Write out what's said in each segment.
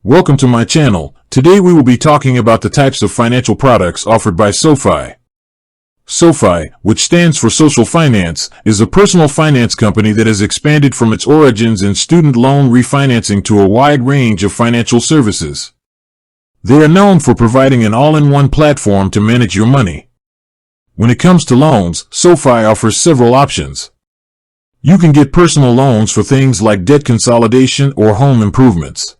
Welcome to my channel. Today we will be talking about the types of financial products offered by SoFi. SoFi, which stands for Social Finance, is a personal finance company that has expanded from its origins in student loan refinancing to a wide range of financial services. They are known for providing an all-in-one platform to manage your money. When it comes to loans, SoFi offers several options. You can get personal loans for things like debt consolidation or home improvements.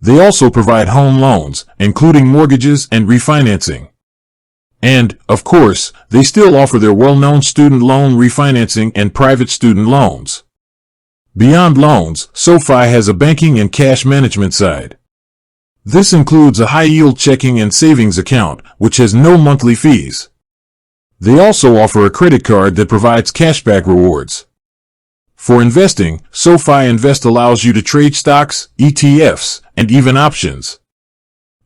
They also provide home loans, including mortgages and refinancing. And, of course, they still offer their well-known student loan refinancing and private student loans. Beyond loans, SoFi has a banking and cash management side. This includes a high-yield checking and savings account, which has no monthly fees. They also offer a credit card that provides cashback rewards. For investing, SoFi Invest allows you to trade stocks, ETFs, and even options.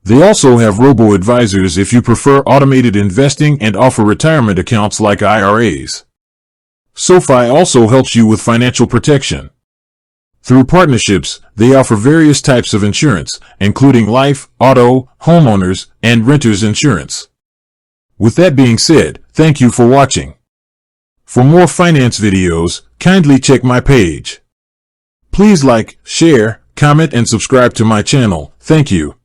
They also have robo-advisors if you prefer automated investing and offer retirement accounts like IRAs. SoFi also helps you with financial protection. Through partnerships, they offer various types of insurance, including life, auto, homeowners, and renters insurance. With that being said, thank you for watching. For more finance videos, kindly check my page. Please like, share, comment, and subscribe to my channel. Thank you.